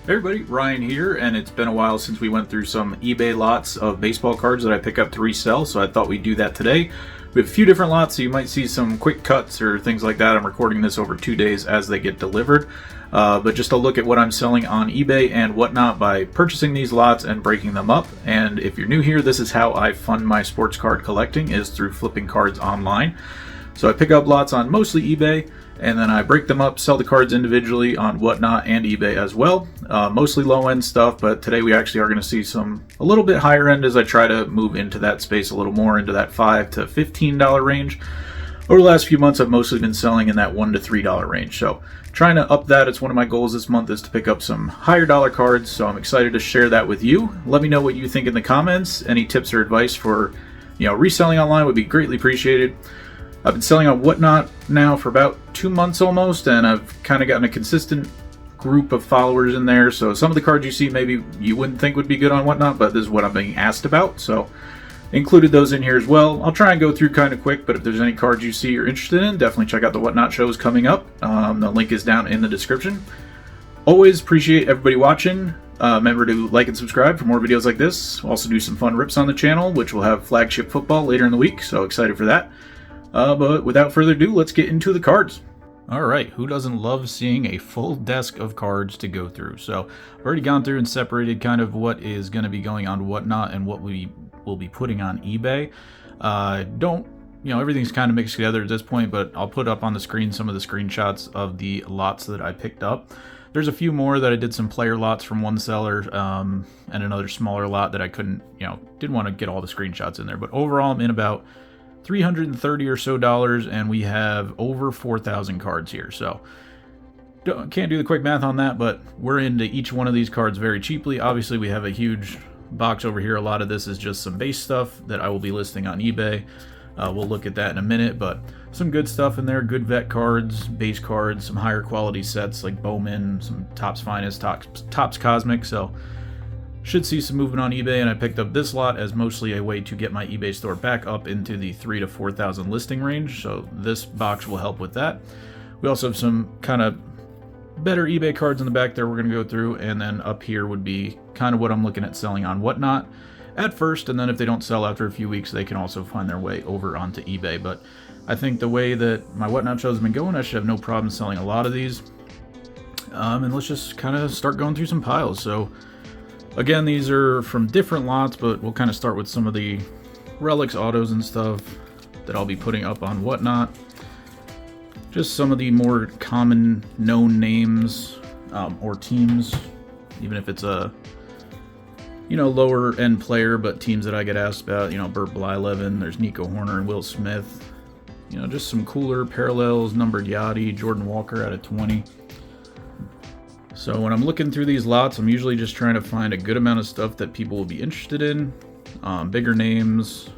Hey everybody, Ryan here, and it's been a while since we went through some eBay lots of baseball cards that I pick up to resell, so I thought we'd do that today. We have a few different lots, so you might see some quick cuts or things like that. I'm recording this over 2 days as they get delivered, but just a look at what I'm selling on eBay and whatnot by purchasing these lots and breaking them up. And if you're new here, this is how I fund my sports card collecting, is through flipping cards online. So I pick up lots on mostly eBay, and then I break them up, sell the cards individually on Whatnot and eBay as well. Mostly low-end stuff, but today we actually are going to see a little bit higher end as I try to move into that space a little more, into that $5 to $15 range. Over the last few months, I've mostly been selling in that $1 to $3 range. So trying to up that. It's one of my goals this month, is to pick up some higher dollar cards. So I'm excited to share that with you. Let me know what you think in the comments. Any tips or advice for reselling online would be greatly appreciated. I've been selling on Whatnot now for about 2 months almost, and I've kind of gotten a consistent group of followers in there. So some of the cards you see maybe you wouldn't think would be good on Whatnot, but this is what I'm being asked about. So included those in here as well. I'll try and go through kind of quick, but if there's any cards you see you're interested in, definitely check out the Whatnot shows coming up. The link is down in the description. Always appreciate everybody watching. Remember to like and subscribe for more videos like this. We'll also do some fun rips on the channel, which will have flagship football later in the week, so excited for that. But without further ado, let's get into the cards. Alright, who doesn't love seeing a full desk of cards to go through? So I've already gone through and separated kind of what is going to be going on Whatnot and what we will be putting on eBay. Everything's kind of mixed together at this point, but I'll put up on the screen some of the screenshots of the lots that I picked up. There's a few more that I did some player lots from one seller, and another smaller lot that I didn't want to get all the screenshots in there. But overall, I'm in about $330 or so, and we have over 4,000 cards here. So can't do the quick math on that, but we're into each one of these cards very cheaply. Obviously, we have a huge box over here. A lot of this is just some base stuff that I will be listing on eBay. We'll look at that in a minute, but some good stuff in there. Good vet cards, base cards, some higher quality sets like Bowman, some Topps Finest, Topps Cosmic. So should see some movement on eBay, and I picked up this lot as mostly a way to get my eBay store back up into the 3,000 to 4,000 listing range, so this box will help with that. We also have some kind of better eBay cards in the back there we're going to go through, and then up here would be kind of what I'm looking at selling on Whatnot at first, and then if they don't sell after a few weeks, they can also find their way over onto eBay. But I think the way that my Whatnot shows have been going, I should have no problem selling a lot of these. And let's just kind of start going through some piles. So again, these are from different lots, but we'll kind of start with some of the relics, autos, and stuff that I'll be putting up on Whatnot. Just some of the more common known names or teams, even if it's a lower end player, but teams that I get asked about. Burt Blyleven, there's Nico Horner and Will Smith. Just some cooler parallels, numbered Yachty, Jordan Walker out of 20. So when I'm looking through these lots, I'm usually just trying to find a good amount of stuff that people will be interested in. Bigger names,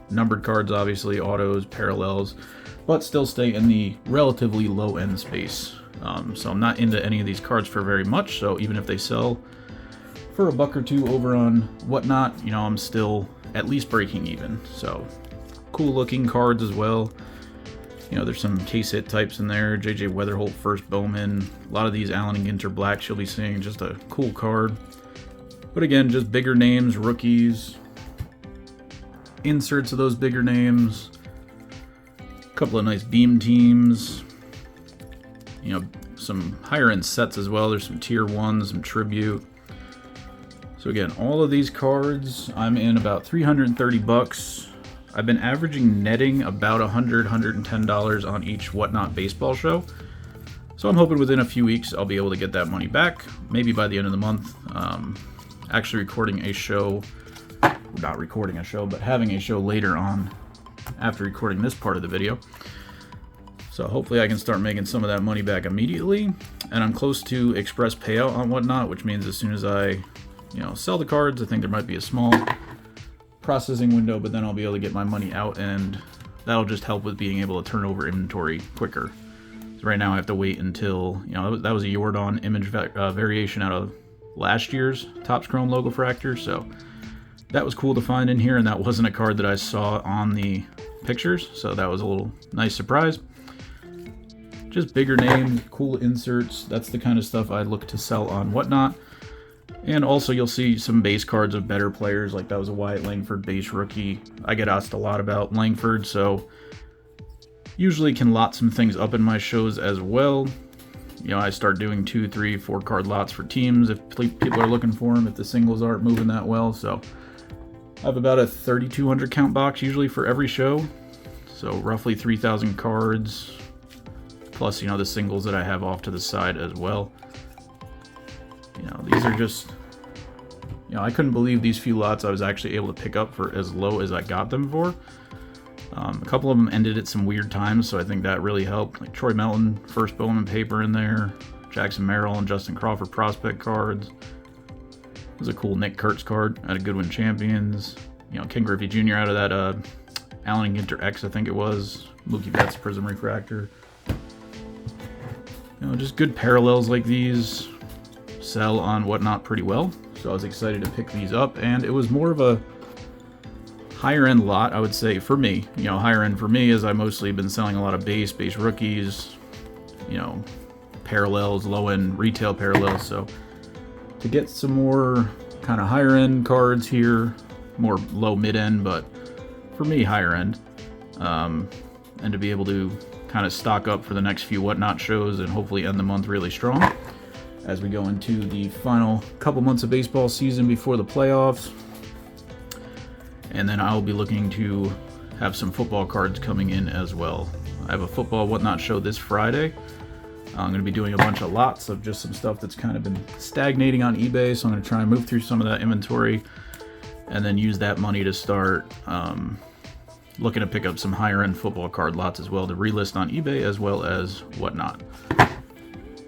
numbered cards, obviously, autos, parallels, but still stay in the relatively low-end space. So I'm not into any of these cards for very much, so even if they sell for $1 or $2 over on Whatnot, I'm still at least breaking even. So cool-looking cards as well. There's some case hit types in there. JJ Weatherholt, first Bowman. A lot of these Allen and Ginter Blacks you'll be seeing. Just a cool card. But again, just bigger names, rookies. Inserts of those bigger names. A couple of nice beam teams. Some higher end sets as well. There's some tier 1s, some tribute. So again, all of these cards, I'm in about $330. I've been averaging netting about $100, $110 on each Whatnot baseball show. So I'm hoping within a few weeks I'll be able to get that money back, maybe by the end of the month. Actually recording a show, not recording a show, but having a show later on after recording this part of the video. So hopefully I can start making some of that money back immediately. And I'm close to express payout on Whatnot, which means as soon as I sell the cards, I think there might be a small processing window, but then I'll be able to get my money out, and that'll just help with being able to turn over inventory quicker. So right now I have to wait until, that was a Jordan image variation out of last year's Topps Chrome logo fractor, so that was cool to find in here, and that wasn't a card that I saw on the pictures, so that was a little nice surprise. Just bigger names, cool inserts, that's the kind of stuff I look to sell on Whatnot. And also you'll see some base cards of better players, like that was a Wyatt Langford base rookie. I get asked a lot about Langford, so usually can lot some things up in my shows as well. You know, I start doing 2, 3, 4 card lots for teams if people are looking for them, if the singles aren't moving that well. So I have about a 3,200 count box usually for every show. So roughly 3,000 cards, plus, you know, the singles that I have off to the side as well. You know, these are just, you know, I couldn't believe these few lots I was actually able to pick up for as low as I got them for. A couple of them ended at some weird times, so I think that really helped. Like Troy Melton, first Bowman paper in there, Jackson Merrill and Justin Crawford prospect cards. There's a cool Nick Kurtz card out of Goodwin Champions. You know, Ken Griffey Jr. out of that Allen Ginter X, I think it was. Mookie Betts Prism Refractor. You know, just good parallels like these sell on Whatnot pretty well. So I was excited to pick these up, and it was more of a higher end lot, I would say, for me. You know, higher end for me is I mostly been selling a lot of base rookies, you know, parallels, low end retail parallels. So to get some more kind of higher end cards here, more low mid end, but for me higher end, and to be able to kind of stock up for the next few Whatnot shows and hopefully end the month really strong as we go into the final couple months of baseball season before the playoffs. And then I'll be looking to have some football cards coming in as well. I have a football Whatnot show this Friday. I'm going to be doing a bunch of lots of just some stuff that's kind of been stagnating on eBay, so I'm going to try and move through some of that inventory and then use that money to start looking to pick up some higher end football card lots as well to relist on eBay as well as Whatnot.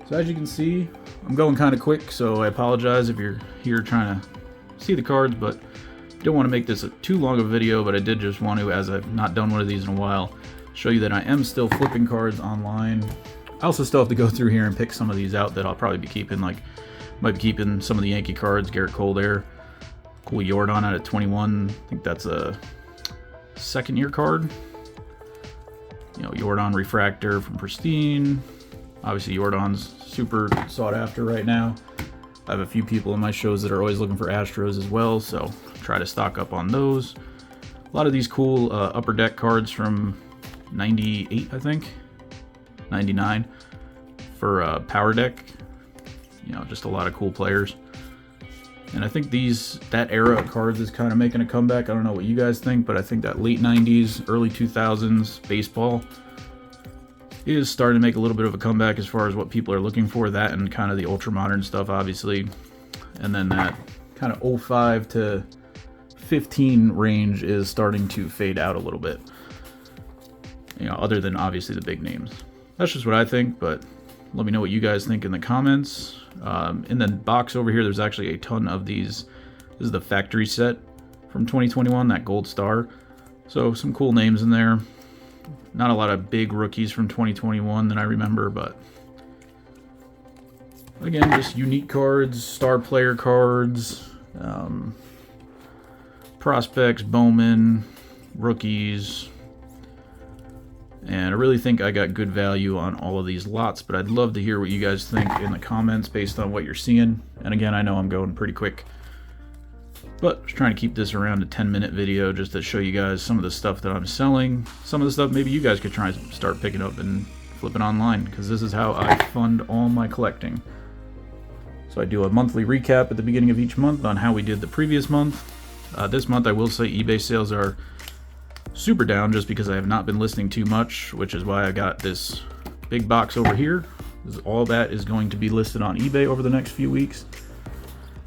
So as you can see, I'm going kind of quick, so I apologize if you're here trying to see the cards, but don't want to make this too long of a video, but I did just want to, as I've not done one of these in a while, show you that I am still flipping cards online. I also still have to go through here and pick some of these out that I'll probably be keeping, like might be keeping some of the Yankee cards, Garrett Cole there. Cool Jordan out of 21. I think that's a second year card. You know, Jordan Refractor from Pristine. Obviously Jordan's super sought after right now. I have a few people in my shows that are always looking for Astros as well, so try to stock up on those. A lot of these cool upper deck cards from 98, I think, 99 for Power Deck. You know, just a lot of cool players. And I think that era of cards is kind of making a comeback. I don't know what you guys think, but I think that late 90s, early 2000s baseball is starting to make a little bit of a comeback as far as what people are looking for. That and kind of the ultra modern stuff, obviously. And then that kind of 05 to 15 range is starting to fade out a little bit. You know, other than obviously the big names. That's just what I think, but let me know what you guys think in the comments. In the box over here, there's actually a ton of these. This is the factory set from 2021, that gold star. So some cool names in there. Not a lot of big rookies from 2021 that I remember, but again, just unique cards, star player cards, prospects, Bowman, rookies. And I really think I got good value on all of these lots, but I'd love to hear what you guys think in the comments based on what you're seeing. And again, I know I'm going pretty quick, but just trying to keep this around a 10-minute video just to show you guys some of the stuff that I'm selling. Some of the stuff maybe you guys could try and start picking up and flipping online, because this is how I fund all my collecting. So I do a monthly recap at the beginning of each month on how we did the previous month. This month I will say eBay sales are super down just because I have not been listing too much, which is why I got this big box over here. All that is going to be listed on eBay over the next few weeks.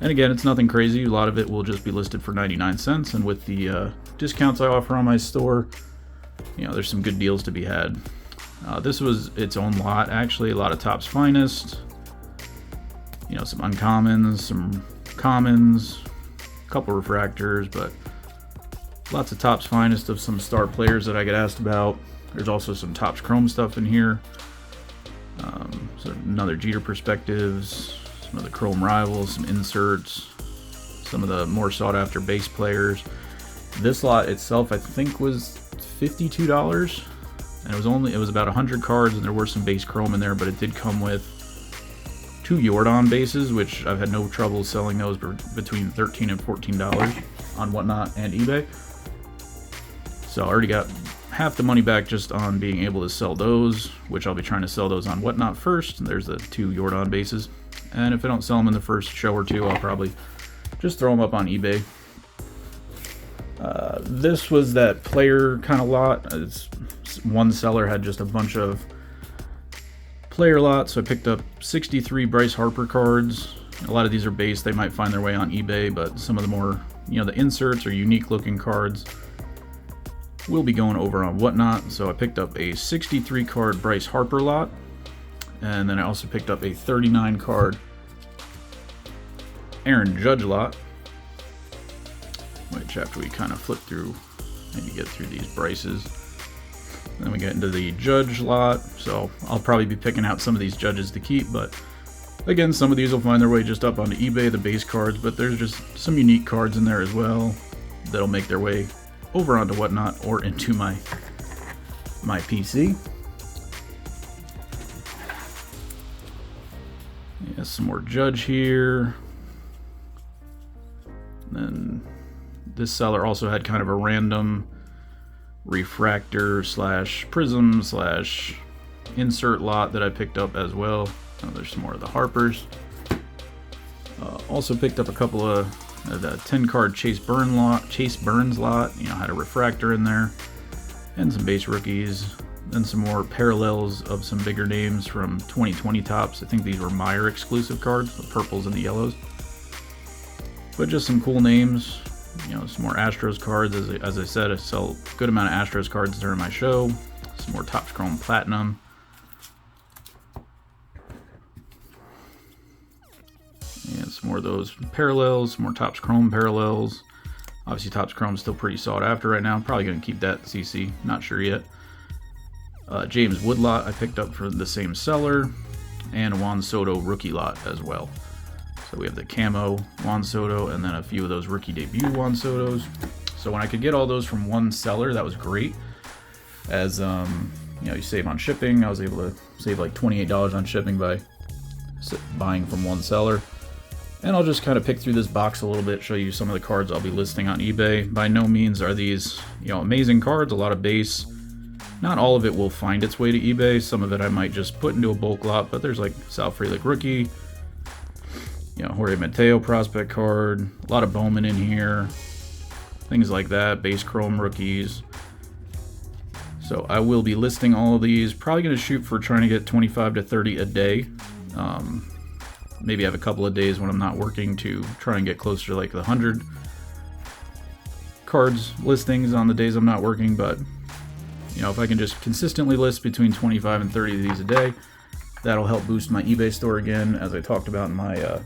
And again, it's nothing crazy. A lot of it will just be listed for 99 cents. And with the discounts I offer on my store, you know, there's some good deals to be had. This was its own lot, actually. A lot of Topps Finest. You know, some uncommons, some commons, a couple refractors, but lots of Topps Finest of some star players that I get asked about. There's also some Topps Chrome stuff in here. So another Jeter Perspectives, some of the Chrome Rivals, some inserts, some of the more sought after base players. This lot itself, I think, was $52, and it was about 100 cards, and there were some base Chrome in there, but it did come with 2 2 Jordan bases, which I've had no trouble selling those between $13 and $14 on Whatnot and eBay. So I already got half the money back just on being able to sell those, which I'll be trying to sell those on Whatnot first. And there's the 2 Jordan bases. And if I don't sell them in the first show or two, I'll probably just throw them up on eBay. This was that player kind of lot. One seller had just a bunch of player lots, so I picked up 63 Bryce Harper cards. A lot of these are base, they might find their way on eBay, but some of the more, the inserts or unique looking cards will be going over on Whatnot. So I picked up a 63 card Bryce Harper lot, and then I also picked up a 39 card Aaron Judge lot, which after we kind of flip through, maybe get through these Bryces, then we get into the Judge lot. So I'll probably be picking out some of these Judges to keep, but again, some of these will find their way just up onto eBay, the base cards, but there's just some unique cards in there as well that'll make their way over onto Whatnot or into my PC. Yeah, some more Judge here. Then this seller also had kind of a random refractor slash prism slash insert lot that I picked up as well. Oh, there's some more of the Harpers. Also picked up a couple of the 10 card Chase Burns lot. Had a refractor in there and some base rookies. Then some more parallels of some bigger names from 2020 Topps. I think these were Meyer exclusive cards, the purples and the yellows. But just some cool names. Some more Astros cards. As I said, I sell a good amount of Astros cards during my show. Some more Topps Chrome Platinum. And some more of those parallels, some more Topps Chrome parallels. Obviously, Topps Chrome is still pretty sought after right now. I'm probably going to keep that CC, not sure yet. James Wood lot I picked up for the same seller, and a Juan Soto rookie lot as well. So we have the camo Juan Soto, and then a few of those rookie debut Juan Sotos. So when I could get all those from one seller, that was great. As you save on shipping. I was able to save like $28 on shipping by buying from one seller. And I'll just kind of pick through this box a little bit, show you some of the cards I'll be listing on eBay. By no means are these, amazing cards, a lot of base. Not all of it will find its way to eBay. Some of it I might just put into a bulk lot, but there's like Sal Frelick rookie, Jorge Mateo prospect card, a lot of Bowman in here, things like that, base chrome rookies. So I will be listing all of these, probably going to shoot for trying to get 25 to 30 a day. Maybe have a couple of days when I'm not working to try and get closer to like the 100 cards listings on the days I'm not working, but if I can just consistently list between 25 and 30 of these a day, that'll help boost my eBay store again. As I talked about in my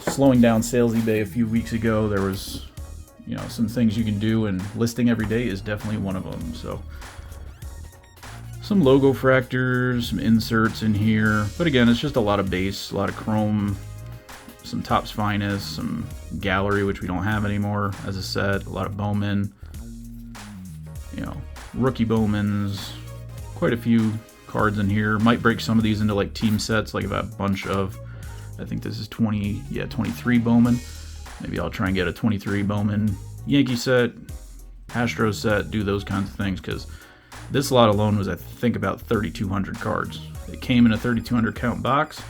slowing down sales eBay a few weeks ago, there was some things you can do, and listing every day is definitely one of them. So some logo fractors, some inserts in here, but again, it's just a lot of base, a lot of chrome, some Topps Finest, some gallery, which we don't have anymore, as I said, a lot of Bowman, rookie Bowmans, quite a few cards in here. Might break some of these into like team sets, like about a bunch of, I think this is 23 Bowman. Maybe I'll try and get a 23 Bowman Yankee set, Astros set, do those kinds of things, because this lot alone was, I think, about 3,200 cards. It came in a 3,200 count box,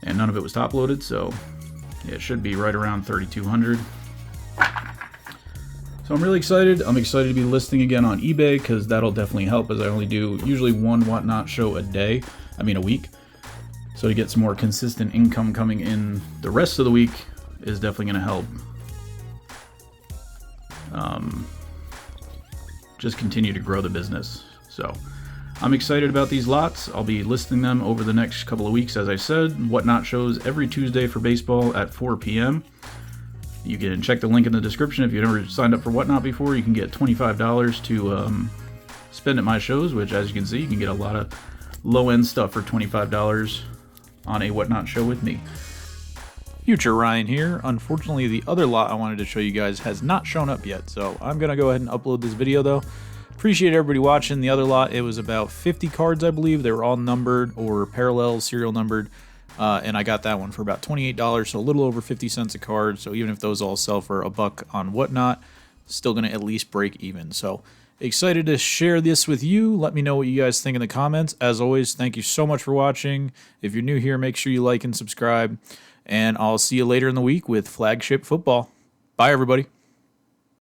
and none of it was top loaded, so yeah, it should be right around 3,200. So I'm really excited. I'm excited to be listing again on eBay, because that'll definitely help, as I only do usually one Whatnot show a week. So to get some more consistent income coming in the rest of the week is definitely going to help. Just continue to grow the business. So I'm excited about these lots. I'll be listing them over the next couple of weeks, as I said. Whatnot shows every Tuesday for baseball at 4 p.m. You can check the link in the description. If you've never signed up for Whatnot before, you can get $25 to spend at my shows, which, as you can see, you can get a lot of low-end stuff for $25 on a Whatnot show with me. Future Ryan here. Unfortunately, the other lot I wanted to show you guys has not shown up yet, so I'm going to go ahead and upload this video though. Appreciate everybody watching. The other lot, it was about 50 cards, I believe. They were all numbered or parallel serial numbered. and I got that one for about $28, so a little over 50 cents a card. So even if those all sell for $1 on Whatnot, still going to at least break even. So excited to share this with you. Let me know what you guys think in the comments. As always, thank you so much for watching. If you're new here, make sure you like and subscribe, and I'll see you later in the week with Flagship Football. Bye, everybody.